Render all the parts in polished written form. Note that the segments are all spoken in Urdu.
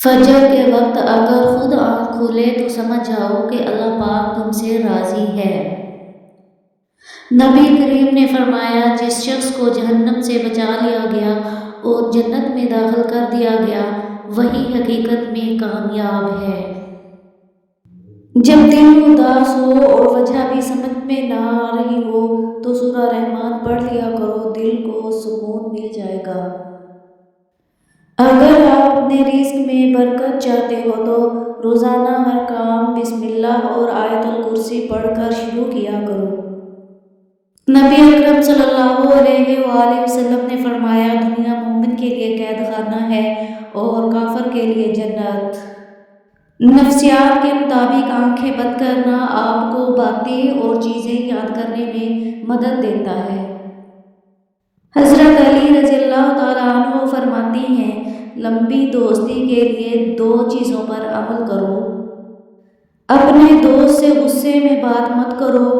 فجر کے وقت اگر خود آنکھ کھلے تو سمجھ جاؤ کہ اللہ پاک تم سے راضی ہے۔ نبی کریم نے فرمایا، جس شخص کو جہنم سے بچا لیا گیا اور جنت میں داخل کر دیا گیا وہی حقیقت میں کامیاب ہے۔ جب دل اداس ہو اور وجہ بھی سمجھ میں نہ آ رہی ہو تو سورہ رحمان پڑھ لیا کرو، دل کو سکون مل جائے گا۔ اگر آپ اپنے رزق میں برکت چاہتے ہو تو روزانہ ہر کام بسم اللہ اور آیت الکرسی پڑھ کر شروع کیا کرو۔ نبی اکرم صلی اللہ علیہ وآلہ وسلم نے فرمایا، دنیا مومن کے لیے قید خانہ ہے اور کافر کے لیے جنت۔ نفسیات کے مطابق آنکھیں بند کرنا آپ کو باتیں اور چیزیں یاد کرنے میں مدد دیتا ہے۔ حضرت علی رضی اللہ تعالیٰ عنہ فرماتے ہیں، لمبی دوستی کے لیے دو چیزوں پر عمل کرو۔ اپنے دوست سے غصے میں بات مت کرو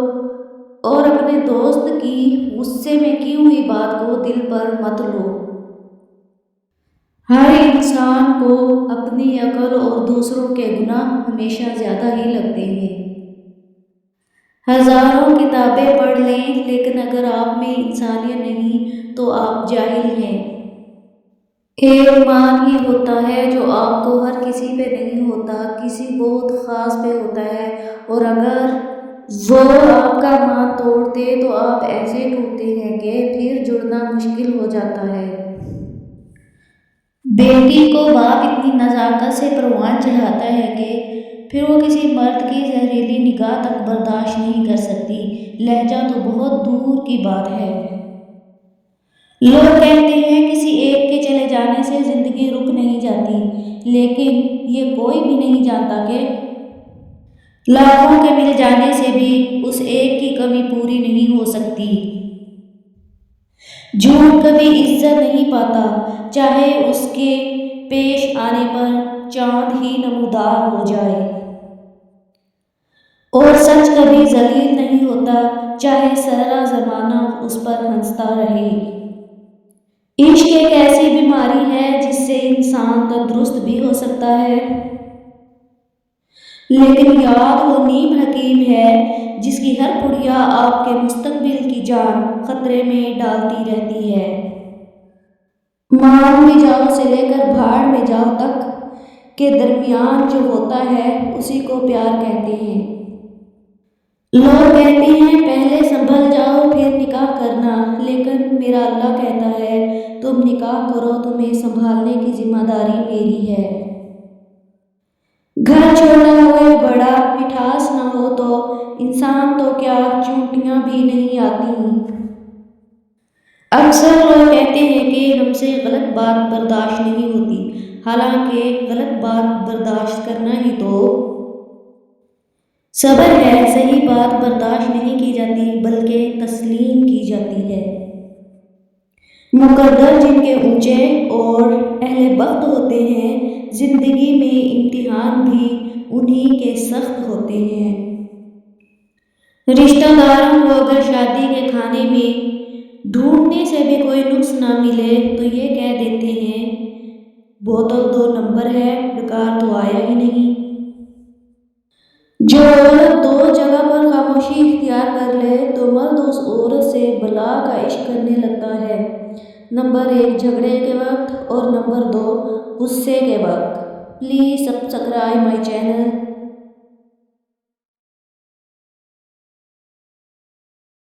اور اپنے دوست کی غصے میں کی ہوئی بات کو دل پر مت لو۔ ہر انسان کو اپنی عقل اور دوسروں کے گناہ ہمیشہ زیادہ ہی لگتے ہیں۔ ہزاروں کتابیں پڑھ لیں لیکن اگر آپ میں انسانیت نہیں تو آپ جاہل ہیں۔ ایک ایمان ہی ہوتا ہے جو آپ کو ہر کسی پہ نہیں ہوتا، کسی بہت خاص پہ ہوتا ہے، اور اگر وہ آپ کا ایمان توڑتے تو آپ ایسے ٹوٹتے ہیں کہ پھر جڑنا مشکل ہو جاتا ہے۔ بیٹی کو باپ اتنی نزاکت سے پروان چڑھاتا ہے کہ پھر وہ کسی مرد کی زہریلی نگاہ تک برداشت نہیں کر سکتی، لہجہ تو بہت دور کی بات ہے۔ لوگ کہتے ہیں کسی ایک کے چلے جانے سے زندگی رک نہیں جاتی، لیکن یہ کوئی بھی نہیں جانتا کہ لاکھوں کے مل جانے سے بھی اس ایک کی کمی پوری نہیں ہو سکتی۔ جھوٹ کبھی عزت نہیں پاتا، چاہے اس کے پیش آنے پر چاند ہی نمودار ہو جائے، اور سچ کبھی ذلیل نہیں ہوتا، چاہے سارا زمانہ اس پر ہنستا رہے۔ عشق ایک ایسی بیماری ہے جس سے انسان تندرست بھی ہو سکتا ہے، لیکن یاد وہ نیم حکیم ہے جس کی ہر پڑیا آپ کے مستقبل کی جان خطرے میں ڈالتی رہتی ہے۔ مان میں جاؤ سے لے کر بھاڑ میں جاؤ تک کے درمیان جو ہوتا ہے اسی کو پیار کہتے ہیں۔ لوگ کہتے ہیں پہلے سنبھل جاؤ پھر نکاح کرنا، لیکن میرا اللہ کہتا ہے تم نکاح کرو، تمہیں سنبھالنے کی ذمہ داری میری ہے۔ گھر چھوٹا ہو یا بڑا، مٹھاس نہ ہو تو انسان تو کیا چونٹیاں بھی نہیں آتی۔ اکثر لوگ کہتے ہیں کہ ہم سے غلط بات برداشت نہیں ہوتی، حالانکہ غلط بات برداشت کرنا ہی تو صبر ہے۔ صحیح بات برداشت نہیں کی جاتی بلکہ تسلیم کی جاتی ہے۔ مقدر جن کے اونچے اور اہل بخت ہوتے ہیں، زندگی میں امتحان بھی انہی کے سخت ہوتے ہیں۔ رشتہ داروں کو اگر شادی کے کھانے میں ڈھونڈنے سے بھی کوئی نقص نہ ملے تو یہ کہہ دیتے ہیں بوتل 2 نمبر ہے، ڈکار تو آیا ہی نہیں۔ جو عورت 2 جگہ پر خاموشی اختیار کر لے تو مرد اس عورت سے بلا کا عشق کرنے لگتا ہے۔ نمبر 1 جھگڑے کے وقت اور نمبر 2 غصے کے وقت۔ Please subscribe my channel.